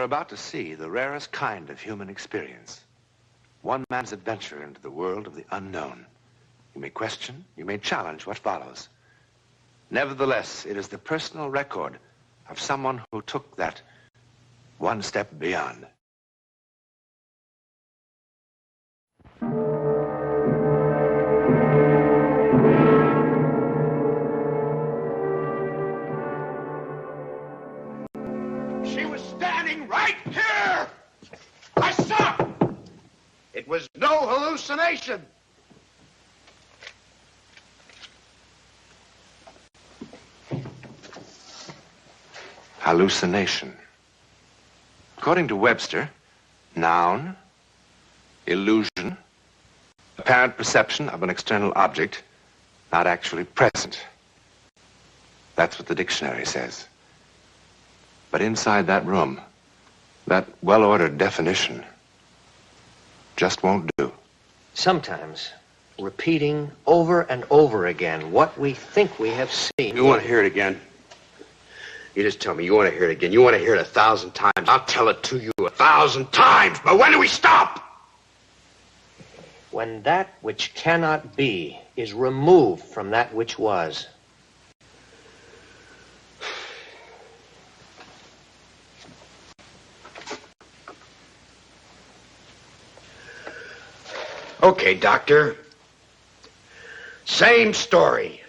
about to see the rarest kind of human experience. One man's adventure into the world of the unknown. You may question, you may challenge what follows. Nevertheless, it is the personal record of someone who took that one step beyond. She was standing right here! I saw her! It was no hallucination. Hallucination. According to Webster, noun, illusion, apparent perception of an external object, not actually present. That's what the dictionary says. But inside that room, that well-ordered definition just won't do. Sometimes, repeating over and over again what we think we have seen. You want to hear it again? You just tell me you want to hear it again. You want to hear it 1,000 times. I'll tell it to you 1,000 times. But when do we stop? When that which cannot be is removed from that which was. Okay, Doctor. Same story.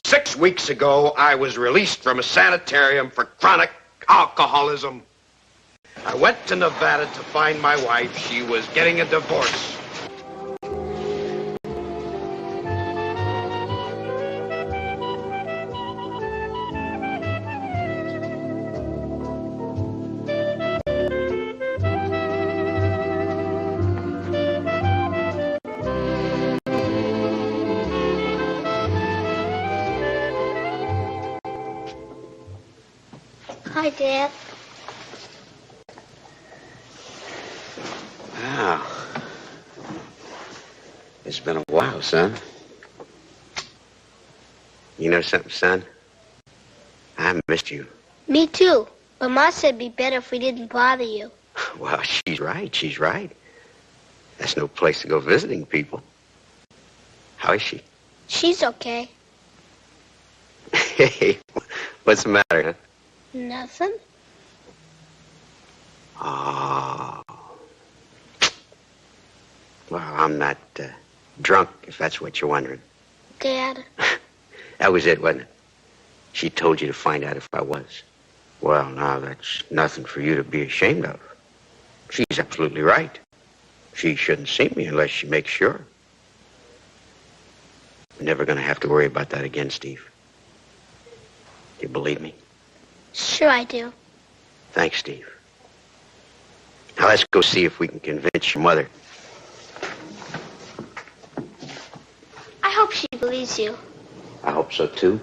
6 weeks ago, I was released from a sanitarium for chronic alcoholism. I went to Nevada to find my wife. She was getting a divorce. Hi, Dad. Wow. It's been a while, son. You know something, son? I missed you. Me too. But Ma said it'd be better if we didn't bother you. Well, she's right. She's right. That's no place to go visiting people. How is she? She's okay. Hey, what's the matter, huh? Nothing. Oh. Well, I'm not drunk, if that's what you're wondering. Dad. That was it, wasn't it? She told you to find out if I was. Well, now, that's nothing for you to be ashamed of. She's absolutely right. She shouldn't see me unless she makes sure. I'm never going to have to worry about that again, Steve. You believe me? Sure I do. Thanks, Steve. Now let's go see if we can convince your mother. I hope she believes you. I hope so, too.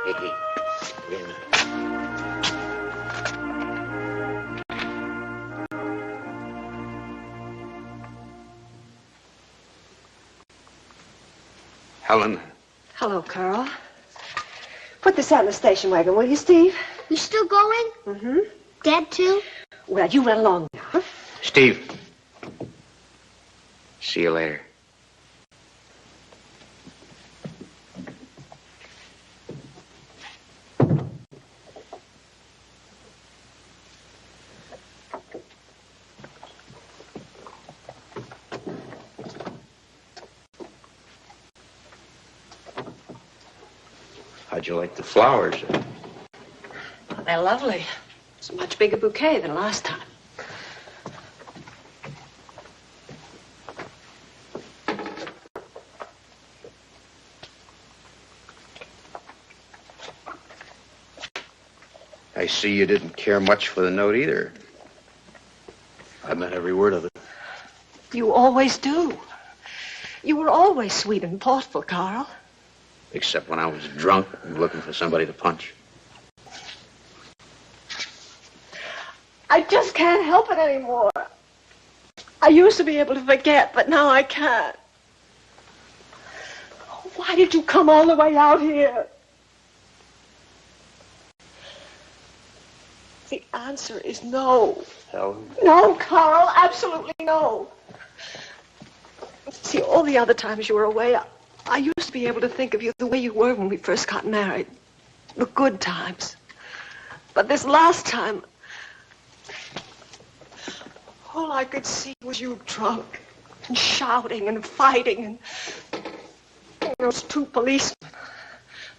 Hey, wait a minute. Helen. Hello, Carl. Put this out in the station wagon, will you, Steve? You still going? Mm-hmm. Dad, too? Well, you run along now. Steve. See you later. How'd you like the flowers? Oh, they're lovely. It's a much bigger bouquet than last time. I see you didn't care much for the note either. I meant every word of it. You always do. You were always sweet and thoughtful, Carl. Except when I was drunk and looking for somebody to punch. I just can't help it anymore. I used to be able to forget, but now I can't. Why did you come all the way out here? The answer is no. Helen? No, Carl, absolutely no. See, all the other times you were away, I used to be able to think of you the way you were when we first got married. The good times. But this last time, all I could see was you drunk and shouting and fighting and those two policemen,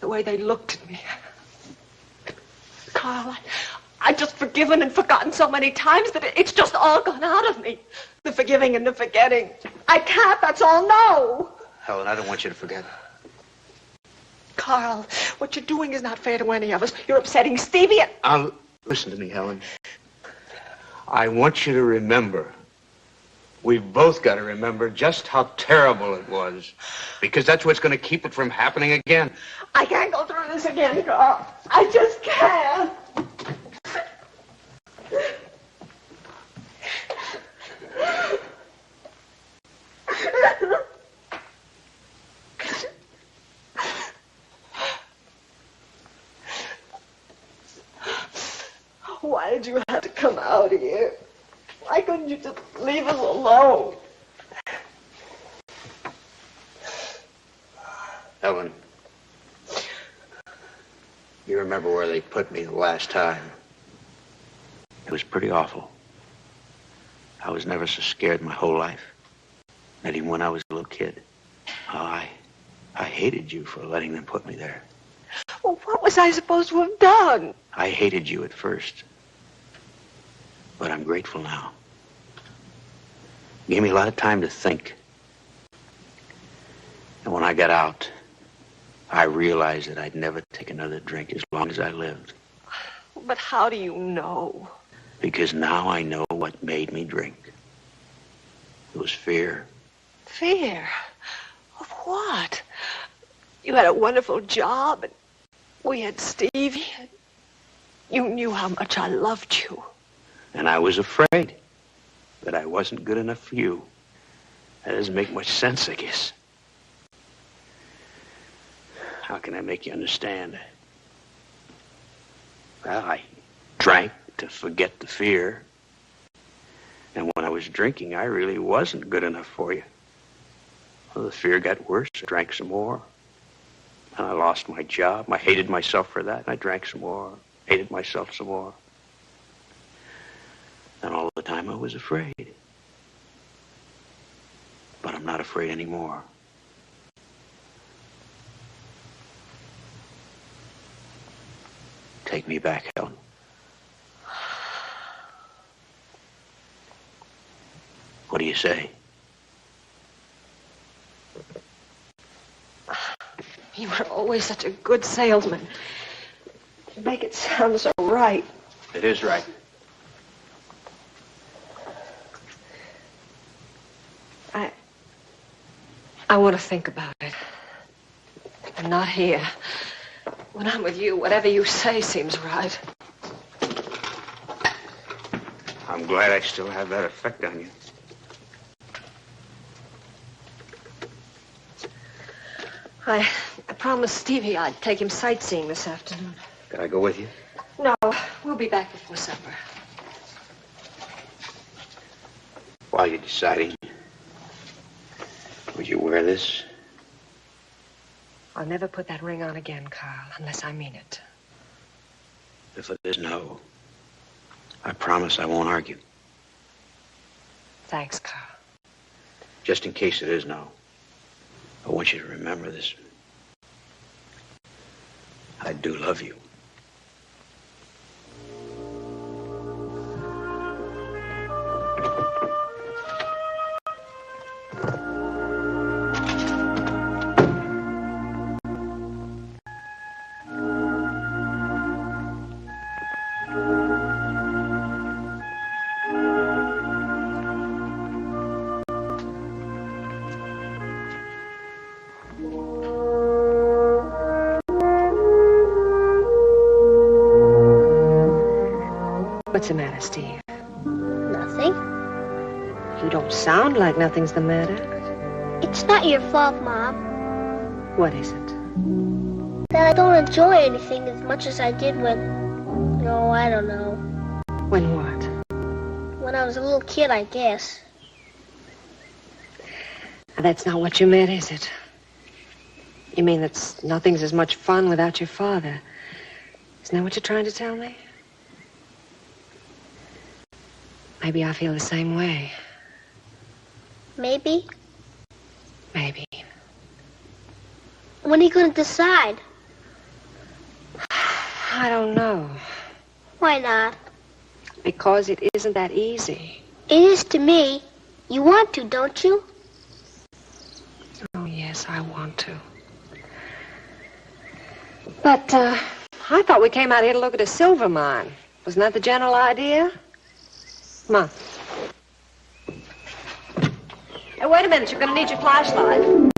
the way they looked at me. Carl, I've just forgiven and forgotten so many times that it's just all gone out of me. The forgiving and the forgetting. I can't, that's all, no. Helen, I don't want you to forget. Carl, what you're doing is not fair to any of us. You're upsetting Stevie and... Listen to me, Helen. I want you to remember. We've both got to remember just how terrible it was. Because that's what's going to keep it from happening again. I can't go through this again, Carl. I just can't. Why did you have to come out here? Why couldn't you just leave us alone? Helen, you remember where they put me the last time? It was pretty awful. I was never so scared in my whole life. Not even when I was a little kid. I hated you for letting them put me there. Well, what was I supposed to have done? I hated you at first. But I'm grateful now. It gave me a lot of time to think. And when I got out, I realized that I'd never take another drink as long as I lived. But how do you know? Because now I know what made me drink. It was fear. Fear? Of what? You had a wonderful job, and we had Stevie. And you knew how much I loved you. And I was afraid that I wasn't good enough for you. That doesn't make much sense, I guess. How can I make you understand? Well, I drank to forget the fear. And when I was drinking, I really wasn't good enough for you. Well, the fear got worse. I drank some more. And I lost my job. I hated myself for that. And I drank some more. Hated myself some more. And all the time I was afraid. But I'm not afraid anymore. Take me back, Helen. What do you say? You were always such a good salesman. You make it sound so right. It is right. I want to think about it. I'm not here. When I'm with you, whatever you say seems right. I'm glad I still have that effect on you. I promised Stevie I'd take him sightseeing this afternoon. Could I go with you? No, we'll be back before supper. While you're deciding, would you wear this? I'll never put that ring on again, Carl, unless I mean it. If it is no, I promise I won't argue. Thanks, Carl. Just in case it is no, I want you to remember this. I do love you. What's the matter, Steve? Nothing. You don't sound like nothing's the matter. It's not your fault, Mom. What is it? That I don't enjoy anything as much as I did when... No, I don't know. When what? When I was a little kid, I guess. That's not what you meant, is it? You mean that nothing's as much fun without your father? Isn't that what you're trying to tell me? Maybe I feel the same way. Maybe. Maybe. When are you going to decide? I don't know. Why not? Because it isn't that easy. It is to me. You want to, don't you? Oh, yes, I want to. But, I thought we came out here to look at a silver mine. Wasn't that the general idea? Come on. Hey, wait a minute. You're going to need your flashlight.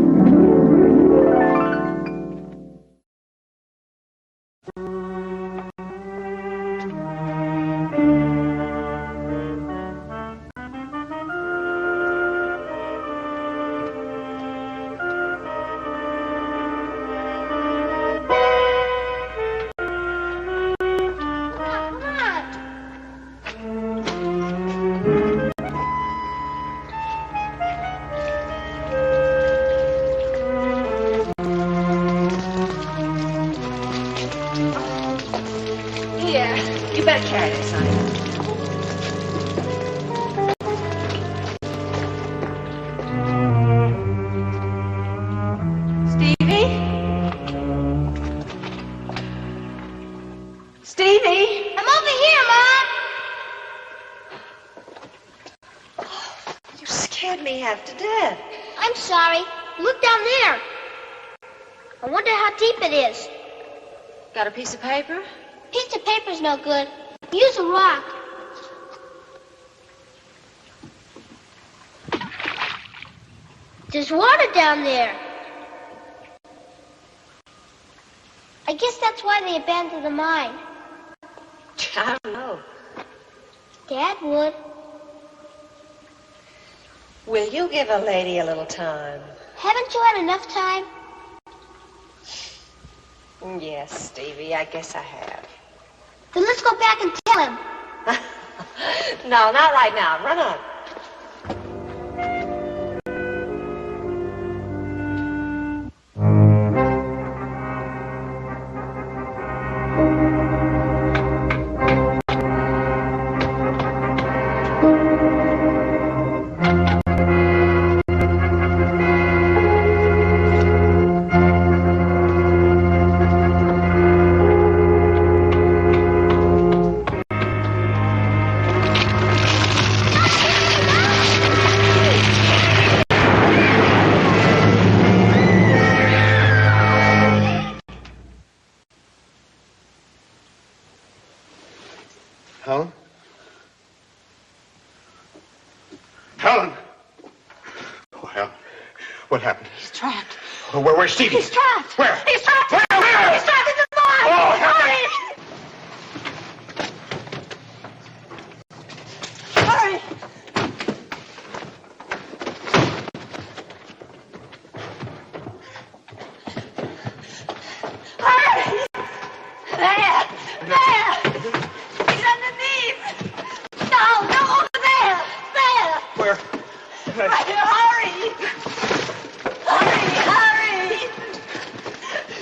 Got a piece of paper? Piece of paper's no good. Use a rock. There's water down there. I guess that's why they abandoned the mine. I don't know. Dad would. Will you give a lady a little time? Haven't you had enough time? Yes, Stevie, I guess I have. Then let's go back and tell him. No, not right now. Run on. Helen? Helen! Oh, Helen. What happened? He's trapped. Oh, where's Stevie? He's trapped. Where? He's trapped. Where? He's trapped in the mine. Oh, Helen! Hurry. Hurry. There. He's underneath. No, over there. There. Where? Hurry. Hurry.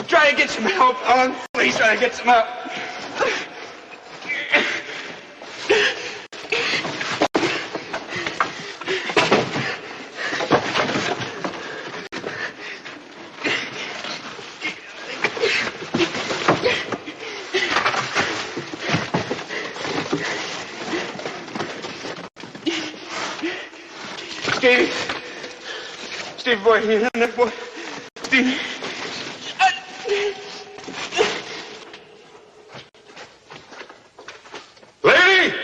Try to get some help, Helen. Please try to get some help. Stevie boy, you in there, boy? Stevie. Lady!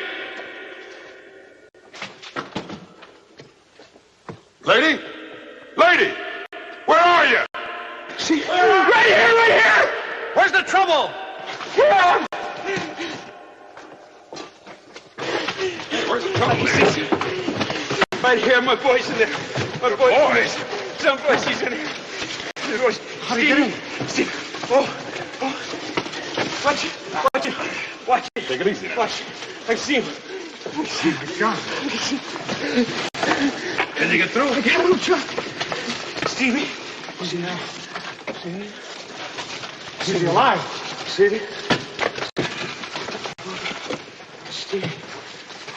Lady? Lady! Where are you? See? Right here! Where's the trouble? Here! Where's the trouble? Right here, my boy's in there. My boy. Someplace he's in here. How do you get in? Steve. Oh. Watch it. Watch it. Watch it. Take it easy now. Watch. I see him. I see him. John. Can you get through? I got him, John. Stevie. See now. See? Stevie alive. See? Stevie.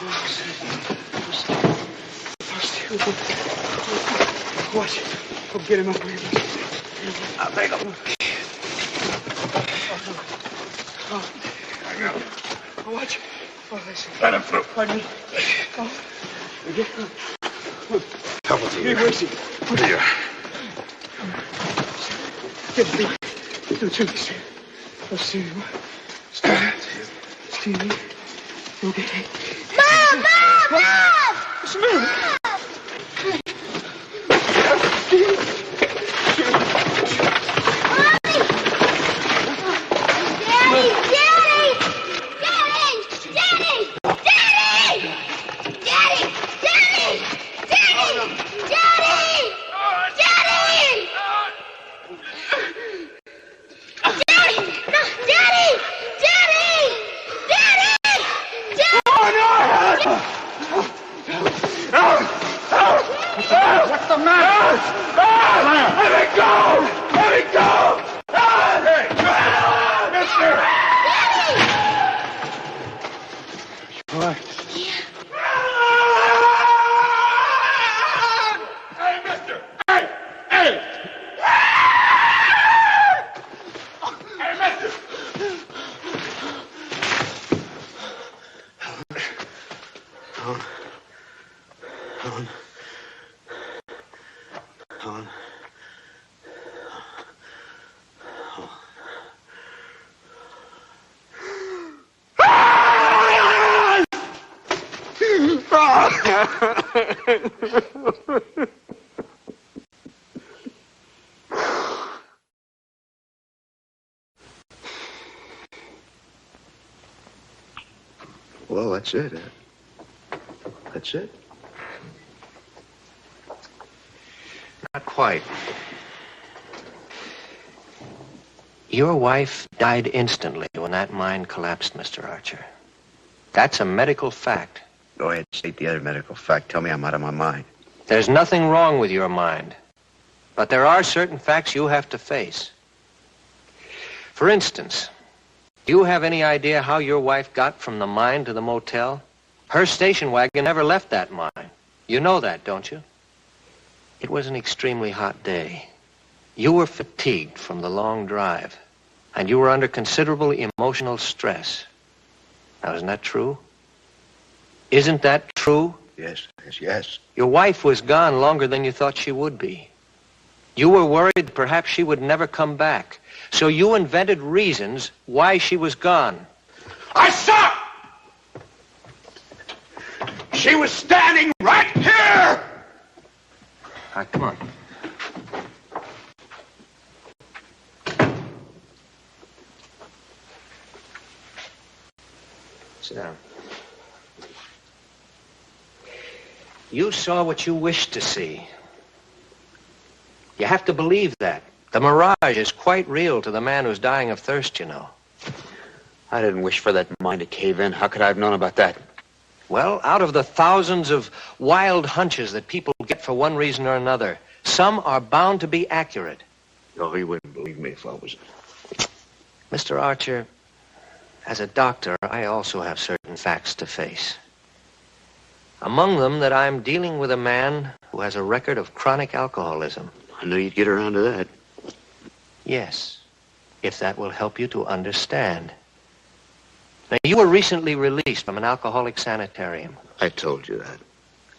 Oh, Stevie. Watch. I'll get him up here. I'll take him. I got him. Watch. Oh, listen. Let him through. Pardon me. Oh. Again. Help us Here, where's he? Here you are. Get me. Do it to me, Steve. Oh, Stevie. Stevie. You okay? Mom! Mom! Mom! What's the matter? What's the matter? Let me go! Let me go! Hey! Mister! All right. Hey, mister! Hey! Hey! Hey, mister! Helen. Well, that's it. That's it. Not quite. Your wife died instantly when that mine collapsed, Mr. Archer. That's a medical fact. Go ahead, state the other medical fact. Tell me I'm out of my mind. There's nothing wrong with your mind. But there are certain facts you have to face. For instance, do you have any idea how your wife got from the mine to the motel? Her station wagon never left that mine. You know that, don't you? It was an extremely hot day. You were fatigued from the long drive, and you were under considerable emotional stress. Now, isn't that true? Isn't that true? Yes, yes, yes. Your wife was gone longer than you thought she would be. You were worried that perhaps she would never come back. So you invented reasons why she was gone. I saw! She was standing right here! All right, come on. Sit down. You saw what you wished to see. You have to believe that. The mirage is quite real to the man who's dying of thirst, you know. I didn't wish for that mine to cave in. How could I have known about that? Well, out of the thousands of wild hunches that people get for one reason or another, some are bound to be accurate. Oh, you wouldn't believe me if I was... Mr. Archer, as a doctor, I also have certain facts to face. Among them, that I'm dealing with a man who has a record of chronic alcoholism. I knew you'd get around to that. Yes, if that will help you to understand. Now, you were recently released from an alcoholic sanitarium. I told you that.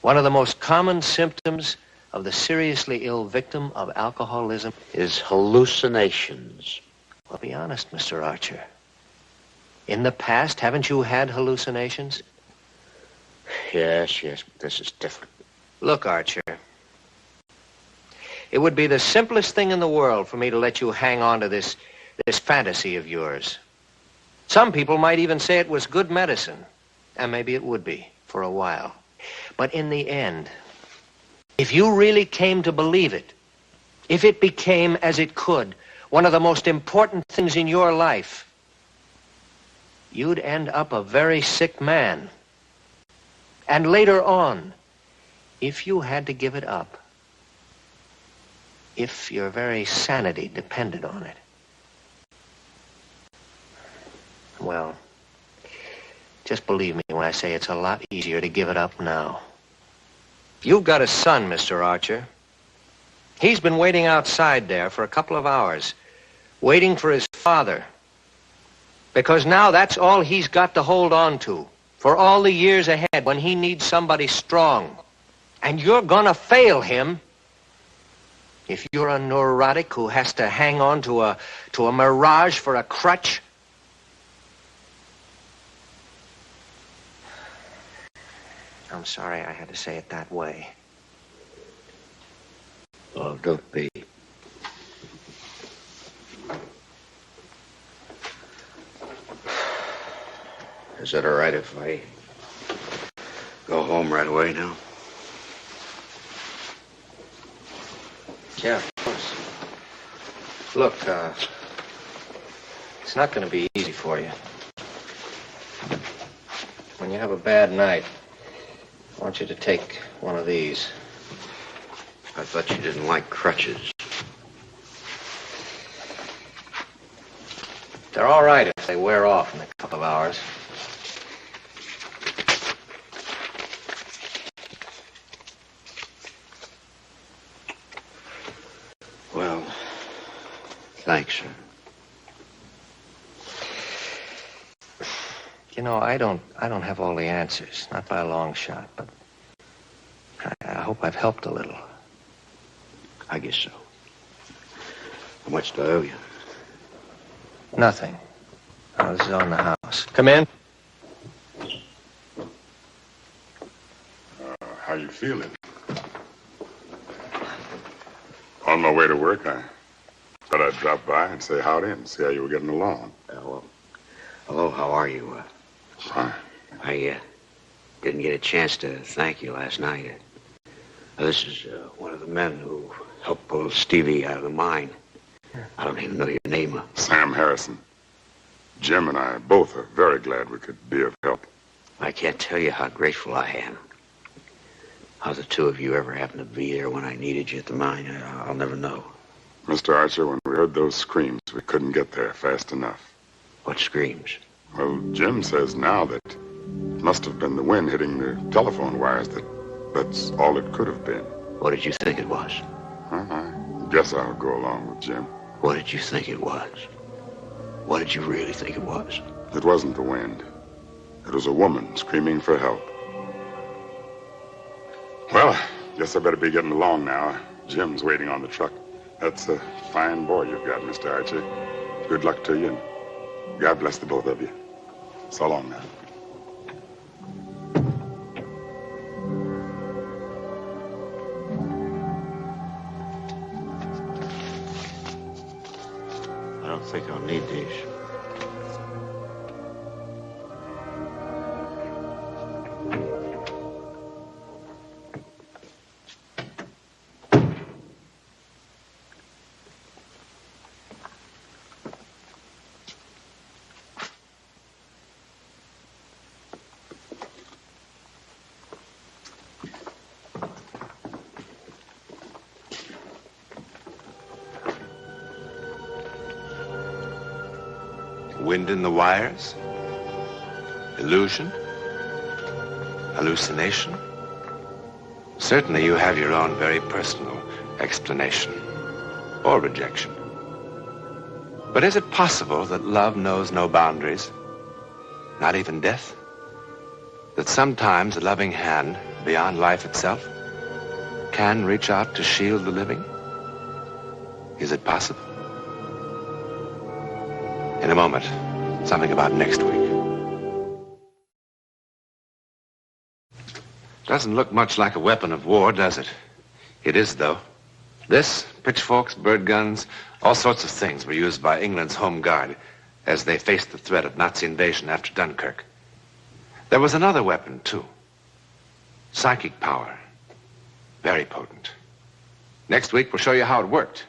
One of the most common symptoms of the seriously ill victim of alcoholism Is hallucinations. Well, be honest, Mr. Archer. In the past, haven't you had hallucinations? Yes, yes, but this is different. Look, Archer, it would be the simplest thing in the world for me to let you hang on to this fantasy of yours. Some people might even say it was good medicine, and maybe it would be for a while. But in the end, if you really came to believe it, if it became, as it could, one of the most important things in your life, you'd end up a very sick man. And later on, if you had to give it up, if your very sanity depended on it, well, just believe me when I say it's a lot easier to give it up now. You've got a son, Mr. Archer. He's been waiting outside there for a couple of hours, waiting for his father. Because now that's all he's got to hold on to for all the years ahead when he needs somebody strong. And you're gonna fail him if you're a neurotic who has to hang on to a mirage for a crutch. I'm sorry I had to say it that way. Oh, don't be. Is it all right if I go home right away now? Yeah, of course. Look, it's not going to be easy for you. When you have a bad night, I want you to take one of these. I thought you didn't like crutches. They're all right if they wear off in a couple of hours. Well, thanks, sir. You know, I don't have all the answers, not by a long shot, but I hope I've helped a little. I guess so. How much do I owe you? Nothing. Oh, this is on the house. Come in. How you feeling? On my way to work, I thought I'd drop by and say howdy and see how you were getting along. Hello, how are you? Fine. I didn't get a chance to thank you last night. This is one of the men who helped pull Stevie out of the mine. I don't even know your name. Sam Harrison. Jim and I both are very glad we could be of help. I can't tell you how grateful I am. How the two of you ever happened to be there when I needed you at the mine, I'll never know. Mr. Archer, when we heard those screams, we couldn't get there fast enough. What screams? Well, Jim says now that it must have been the wind hitting the telephone wires. That's all it could have been. What did you think it was? Well, I guess I'll go along with Jim. What did you think it was? What did you really think it was? It wasn't the wind. It was a woman screaming for help. Well, I guess I better be getting along now. Jim's waiting on the truck. That's a fine boy you've got, Mr. Archer. Good luck to you, and God bless the both of you. So long now. I don't think I'll need these. Wind in the wires? Illusion? Hallucination? Certainly you have your own very personal explanation or rejection. But is it possible that love knows no boundaries, not even death? That sometimes a loving hand, beyond life itself, can reach out to shield the living? Is it possible? In a moment, something about next week. Doesn't look much like a weapon of war, does it? It is, though. This, pitchforks, bird guns, all sorts of things were used by England's Home Guard as they faced the threat of Nazi invasion after Dunkirk. There was another weapon, too. Psychic power. Very potent. Next week, we'll show you how it worked.